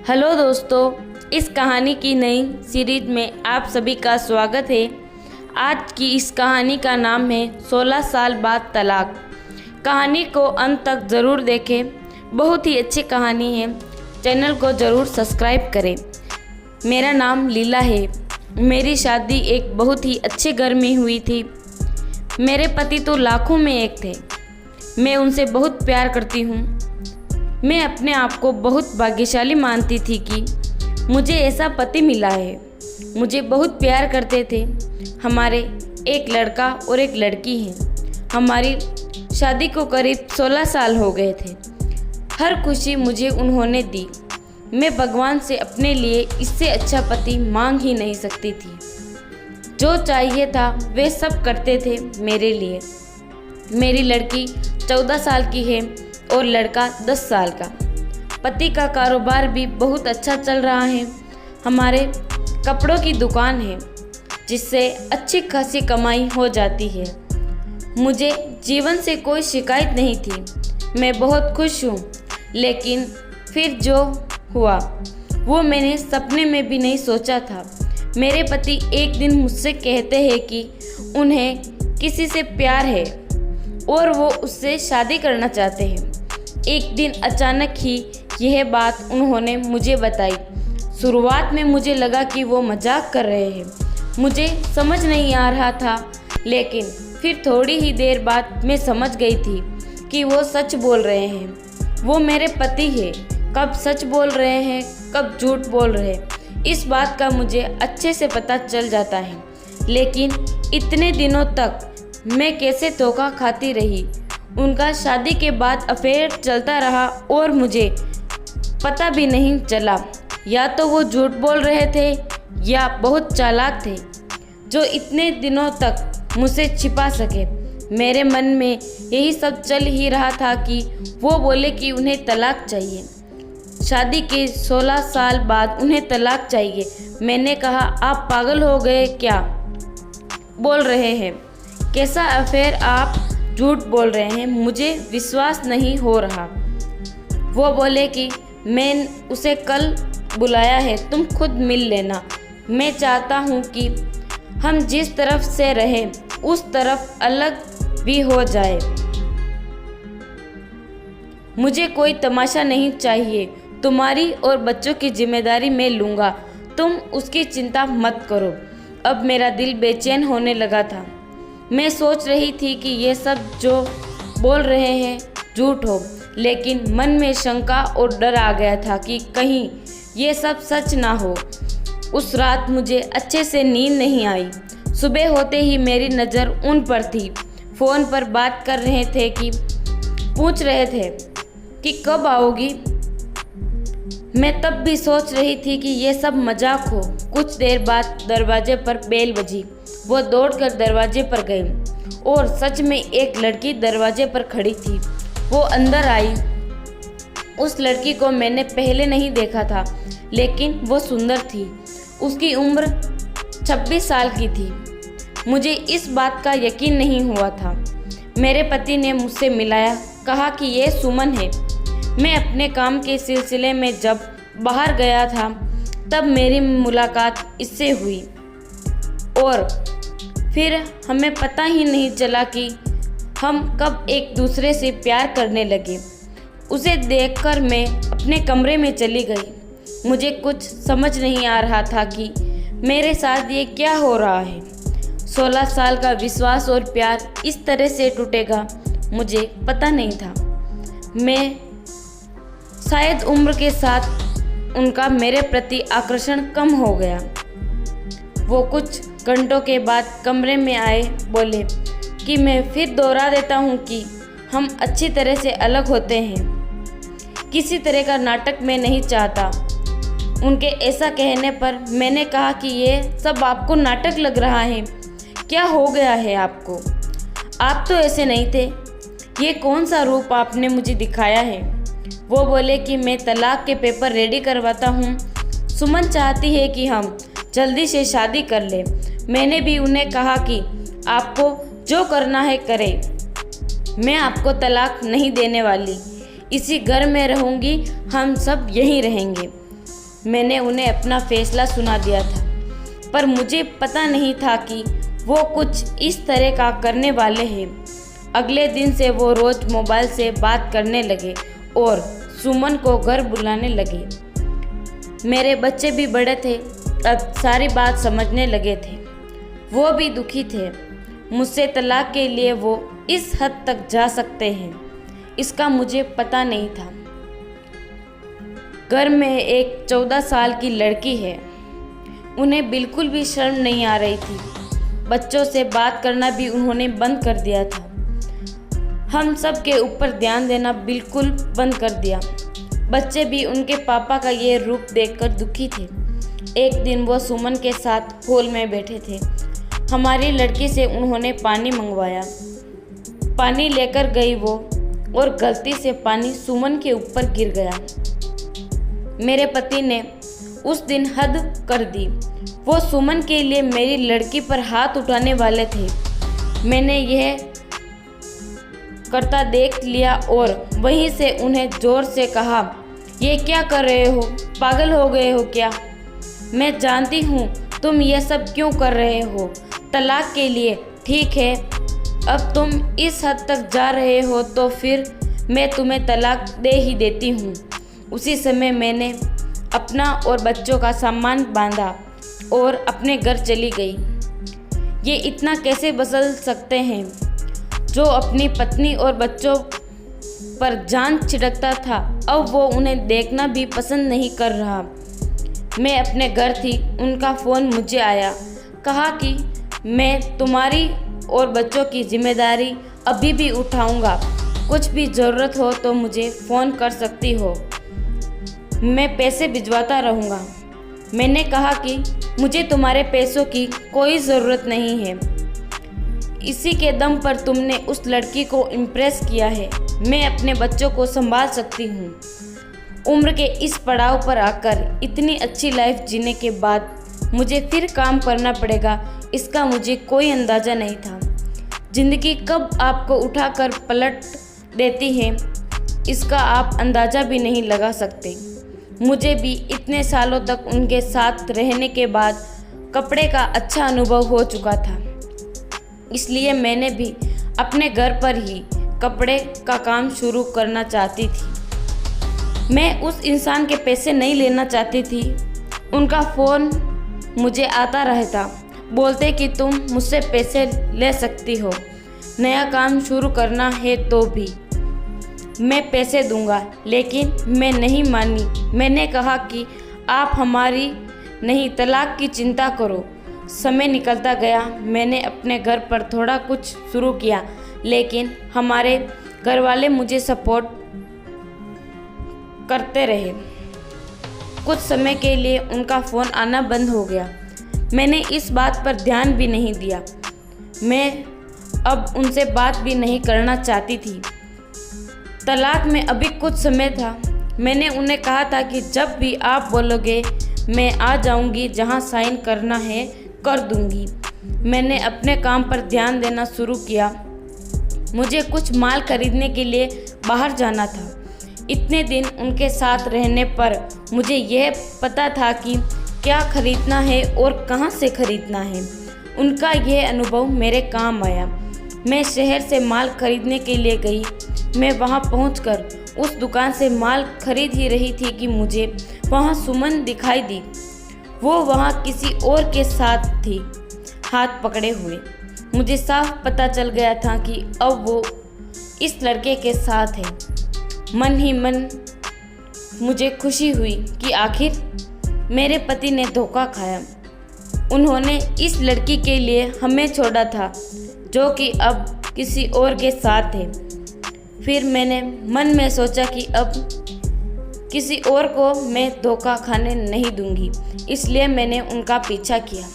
Hello दोस्तों, इस कहानी की नई सीरीज में आप सभी का स्वागत है। आज की इस कहानी का नाम है 16 साल बाद तलाक। कहानी को अंत तक ज़रूर देखें, बहुत ही अच्छी कहानी है। चैनल को ज़रूर सब्सक्राइब करें। मेरा नाम लीला है। मेरी शादी एक बहुत ही अच्छे घर में हुई थी। मेरे पति तो लाखों में एक थे। मैं उनसे बहुत प्यार करती हूँ। मैं अपने आप को बहुत भाग्यशाली मानती थी कि मुझे ऐसा पति मिला है। मुझे बहुत प्यार करते थे। हमारे एक लड़का और एक लड़की है। हमारी शादी को करीब 16 साल हो गए थे। हर खुशी मुझे उन्होंने दी। मैं भगवान से अपने लिए इससे अच्छा पति मांग ही नहीं सकती थी। जो चाहिए था वे सब करते थे मेरे लिए। मेरी लड़की 14 साल की है और लड़का 10 साल का। पति का कारोबार भी बहुत अच्छा चल रहा है। हमारे कपड़ों की दुकान है जिससे अच्छी खासी कमाई हो जाती है। मुझे जीवन से कोई शिकायत नहीं थी। मैं बहुत खुश हूँ। लेकिन फिर जो हुआ वो मैंने सपने में भी नहीं सोचा था। मेरे पति एक दिन मुझसे कहते हैं कि उन्हें किसी से प्यार है और वो उससे शादी करना चाहते हैं। एक दिन अचानक ही यह बात उन्होंने मुझे बताई। शुरुआत में मुझे लगा कि वो मजाक कर रहे हैं। मुझे समझ नहीं आ रहा था, लेकिन फिर थोड़ी ही देर बाद मैं समझ गई थी कि वो सच बोल रहे हैं। वो मेरे पति हैं। कब सच बोल रहे हैं, कब झूठ बोल रहे हैं, इस बात का मुझे अच्छे से पता चल जाता है। लेकिन इतने दिनों तक मैं कैसे धोखा खाती रही। उनका शादी के बाद अफेयर चलता रहा और मुझे पता भी नहीं चला। या तो वो झूठ बोल रहे थे या बहुत चालाक थे जो इतने दिनों तक मुझसे छिपा सके। मेरे मन में यही सब चल ही रहा था कि वो बोले कि उन्हें तलाक चाहिए। शादी के 16 साल बाद उन्हें तलाक चाहिए। मैंने कहा, आप पागल हो गए क्या बोल रहे हैं? कैसा अफेयर? आप झूठ बोल रहे हैं। मुझे विश्वास नहीं हो रहा। वो बोले कि मैं उसे कल बुलाया है, तुम खुद मिल लेना। मैं चाहता हूँ कि हम जिस तरफ से रहें उस तरफ अलग भी हो जाए। मुझे कोई तमाशा नहीं चाहिए। तुम्हारी और बच्चों की जिम्मेदारी मैं लूँगा। तुम उसकी चिंता मत करो। अब मेरा दिल बेचैन होने लगा था। मैं सोच रही थी कि ये सब जो बोल रहे हैं झूठ हो, लेकिन मन में शंका और डर आ गया था कि कहीं ये सब सच ना हो। उस रात मुझे अच्छे से नींद नहीं आई। सुबह होते ही मेरी नज़र उन पर थी। फ़ोन पर बात कर रहे थे कि पूछ रहे थे कि कब आओगी। मैं तब भी सोच रही थी कि ये सब मजाक हो। कुछ देर बाद दरवाजे पर बेल बजी। वो दौड़कर दरवाजे पर गई और सच में एक लड़की दरवाजे पर खड़ी थी। वो अंदर आई। उस लड़की को मैंने पहले नहीं देखा था, लेकिन वो सुंदर थी। उसकी उम्र 26 साल की थी। मुझे इस बात का यकीन नहीं हुआ था। मेरे पति ने मुझसे मिलाया, कहा कि ये सुमन है। मैं अपने काम के सिलसिले में जब बाहर गया था तब मेरी मुलाकात इससे हुई और फिर हमें पता ही नहीं चला कि हम कब एक दूसरे से प्यार करने लगे। उसे देखकर मैं अपने कमरे में चली गई। मुझे कुछ समझ नहीं आ रहा था कि मेरे साथ ये क्या हो रहा है। 16 साल का विश्वास और प्यार इस तरह से टूटेगा मुझे पता नहीं था। मैं शायद उम्र के साथ उनका मेरे प्रति आकर्षण कम हो गया। वो कुछ घंटों के बाद कमरे में आए, बोले कि मैं फिर दोहरा देता हूँ कि हम अच्छी तरह से अलग होते हैं। किसी तरह का नाटक मैं नहीं चाहता। उनके ऐसा कहने पर मैंने कहा कि ये सब आपको नाटक लग रहा है। क्या हो गया है आपको? आप तो ऐसे नहीं थे। ये कौन सा रूप आपने मुझे दिखाया है? वो बोले कि मैं तलाक के पेपर रेडी करवाता हूँ। सुमन चाहती है कि हम जल्दी से शादी कर लें। मैंने भी उन्हें कहा कि आपको जो करना है करें। मैं आपको तलाक नहीं देने वाली। इसी घर में रहूँगी। हम सब यहीं रहेंगे। मैंने उन्हें अपना फैसला सुना दिया था, पर मुझे पता नहीं था कि वो कुछ इस तरह का करने वाले हैं। अगले दिन से वो रोज़ मोबाइल से बात करने लगे और सुमन को घर बुलाने लगे। मेरे बच्चे भी बड़े थे, अब सारी बात समझने लगे थे। वो भी दुखी थे। मुझसे तलाक के लिए वो इस हद तक जा सकते हैं, इसका मुझे पता नहीं था। घर में एक 14 साल की लड़की है। उन्हें बिल्कुल भी शर्म नहीं आ रही थी। बच्चों से बात करना भी उन्होंने बंद कर दिया था। हम सब के ऊपर ध्यान देना बिल्कुल बंद कर दिया। बच्चे भी उनके पापा का ये रूप देखकर दुखी थे। एक दिन वो सुमन के साथ हॉल में बैठे थे। हमारी लड़की से उन्होंने पानी मंगवाया। पानी लेकर गई वो और गलती से पानी सुमन के ऊपर गिर गया। मेरे पति ने उस दिन हद कर दी। वो सुमन के लिए मेरी लड़की पर हाथ उठाने वाले थे। मैंने यह करता देख लिया और वहीं से उन्हें ज़ोर से कहा, ये क्या कर रहे हो? पागल हो गए हो क्या? मैं जानती हूँ तुम ये सब क्यों कर रहे हो, तलाक के लिए। ठीक है, अब तुम इस हद तक जा रहे हो तो फिर मैं तुम्हें तलाक दे ही देती हूँ। उसी समय मैंने अपना और बच्चों का सामान बांधा और अपने घर चली गई। ये इतना कैसे बदल सकते हैं? जो अपनी पत्नी और बच्चों पर जान छिड़कता था, अब वो उन्हें देखना भी पसंद नहीं कर रहा। मैं अपने घर थी, उनका फ़ोन मुझे आया। कहा कि मैं तुम्हारी और बच्चों की जिम्मेदारी अभी भी उठाऊंगा। कुछ भी ज़रूरत हो तो मुझे फ़ोन कर सकती हो, मैं पैसे भिजवाता रहूँगा। मैंने कहा कि मुझे तुम्हारे पैसों की कोई ज़रूरत नहीं है। इसी के दम पर तुमने उस लड़की को इम्प्रेस किया है। मैं अपने बच्चों को संभाल सकती हूँ। उम्र के इस पड़ाव पर आकर इतनी अच्छी लाइफ जीने के बाद मुझे फिर काम करना पड़ेगा, इसका मुझे कोई अंदाज़ा नहीं था। ज़िंदगी कब आपको उठाकर पलट देती है, इसका आप अंदाज़ा भी नहीं लगा सकते। मुझे भी इतने सालों तक उनके साथ रहने के बाद कपड़े का अच्छा अनुभव हो चुका था, इसलिए मैंने भी अपने घर पर ही कपड़े का काम शुरू करना चाहती थी। मैं उस इंसान के पैसे नहीं लेना चाहती थी। उनका फ़ोन मुझे आता रहता, बोलते कि तुम मुझसे पैसे ले सकती हो, नया काम शुरू करना है तो भी मैं पैसे दूंगा। लेकिन मैं नहीं मानी। मैंने कहा कि आप हमारी नहीं, तलाक की चिंता करो। समय निकलता गया। मैंने अपने घर पर थोड़ा कुछ शुरू किया, लेकिन हमारे घर वाले मुझे सपोर्ट करते रहे। कुछ समय के लिए उनका फ़ोन आना बंद हो गया। मैंने इस बात पर ध्यान भी नहीं दिया। मैं अब उनसे बात भी नहीं करना चाहती थी। तलाक में अभी कुछ समय था। मैंने उन्हें कहा था कि जब भी आप बोलोगे मैं आ जाऊंगी, जहां साइन करना है कर दूंगी। मैंने अपने काम पर ध्यान देना शुरू किया। मुझे कुछ माल खरीदने के लिए बाहर जाना था। इतने दिन उनके साथ रहने पर मुझे यह पता था कि क्या खरीदना है और कहां से खरीदना है। उनका यह अनुभव मेरे काम आया। मैं शहर से माल खरीदने के लिए गई। मैं वहां पहुंचकर उस दुकान से माल खरीद ही रही थी कि मुझे वहां सुमन दिखाई दी। वो वहां किसी और के साथ थी, हाथ पकड़े हुए। मुझे साफ पता चल गया था कि अब वो इस लड़के के साथ है। मन ही मन मुझे खुशी हुई कि आखिर मेरे पति ने धोखा खाया। उन्होंने इस लड़की के लिए हमें छोड़ा था, जो कि अब किसी और के साथ है। फिर मैंने मन में सोचा कि अब किसी और को मैं धोखा खाने नहीं दूंगी, इसलिए मैंने उनका पीछा किया।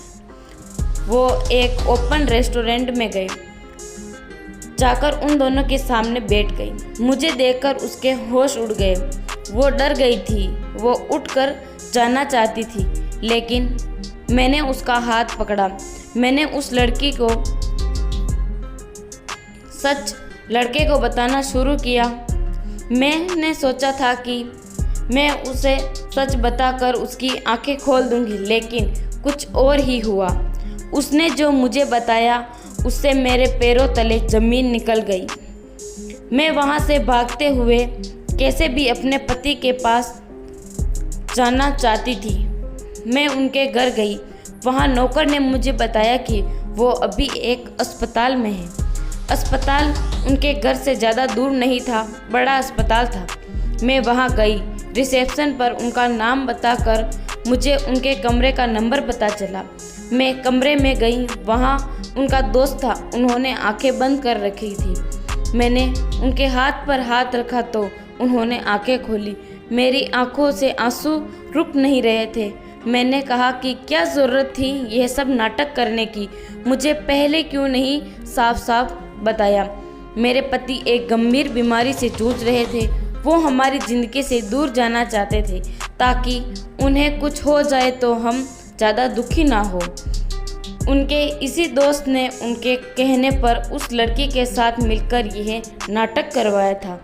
वो एक ओपन रेस्टोरेंट में गए। जाकर उन दोनों के सामने बैठ गई। मुझे देखकर उसके होश उड़ गए। वो डर गई थी। वो उठकर जाना चाहती थी, लेकिन मैंने उसका हाथ पकड़ा। मैंने उस लड़की को सच लड़के को बताना शुरू किया। मैंने सोचा था कि मैं उसे सच बताकर उसकी आंखें खोल दूंगी, लेकिन कुछ और ही हुआ। उसने जो मुझे बताया उससे मेरे पैरों तले ज़मीन निकल गई। मैं वहाँ से भागते हुए कैसे भी अपने पति के पास जाना चाहती थी। मैं उनके घर गई। वहाँ नौकर ने मुझे बताया कि वो अभी एक अस्पताल में है। अस्पताल उनके घर से ज़्यादा दूर नहीं था, बड़ा अस्पताल था। मैं वहाँ गई। रिसेप्शन पर उनका नाम बताकर मुझे उनके कमरे का नंबर पता चला। मैं कमरे में गई। वहाँ उनका दोस्त था। उन्होंने आंखें बंद कर रखी थी। मैंने उनके हाथ पर हाथ रखा तो उन्होंने आंखें खोली। मेरी आंखों से आंसू रुक नहीं रहे थे। मैंने कहा कि क्या ज़रूरत थी यह सब नाटक करने की, मुझे पहले क्यों नहीं साफ साफ बताया। मेरे पति एक गंभीर बीमारी से जूझ रहे थे। वो हमारी ज़िंदगी से दूर जाना चाहते थे ताकि उन्हें कुछ हो जाए तो हम ज़्यादा दुखी ना हो। उनके इसी दोस्त ने उनके कहने पर उस लड़की के साथ मिलकर यह नाटक करवाया था।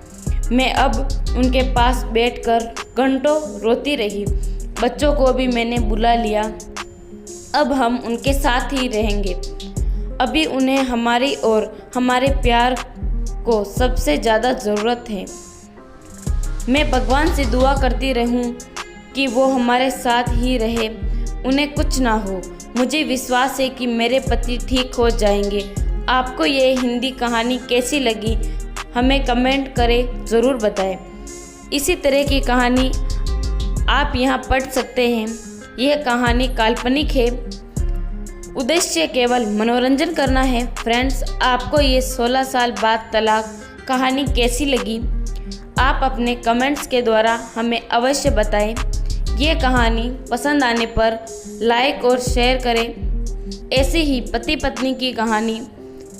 मैं अब उनके पास बैठकर घंटों रोती रही। बच्चों को भी मैंने बुला लिया। अब हम उनके साथ ही रहेंगे। अभी उन्हें हमारी और हमारे प्यार को सबसे ज़्यादा ज़रूरत है। मैं भगवान से दुआ करती रहूं कि वो हमारे साथ ही रहे, उन्हें कुछ ना हो। मुझे विश्वास है कि मेरे पति ठीक हो जाएंगे। आपको ये हिंदी कहानी कैसी लगी हमें कमेंट करें, ज़रूर बताएं। इसी तरह की कहानी आप यहाँ पढ़ सकते हैं। यह कहानी काल्पनिक है, उद्देश्य केवल मनोरंजन करना है। फ्रेंड्स, आपको ये 16 साल बाद तलाक कहानी कैसी लगी आप अपने कमेंट्स के द्वारा हमें अवश्य बताएं। ये कहानी पसंद आने पर लाइक और शेयर करें। ऐसे ही पति पत्नी की कहानी,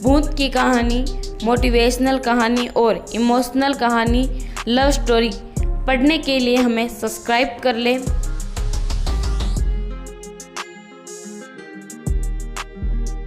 भूत की कहानी, मोटिवेशनल कहानी और इमोशनल कहानी, लव स्टोरी पढ़ने के लिए हमें सब्सक्राइब कर लें।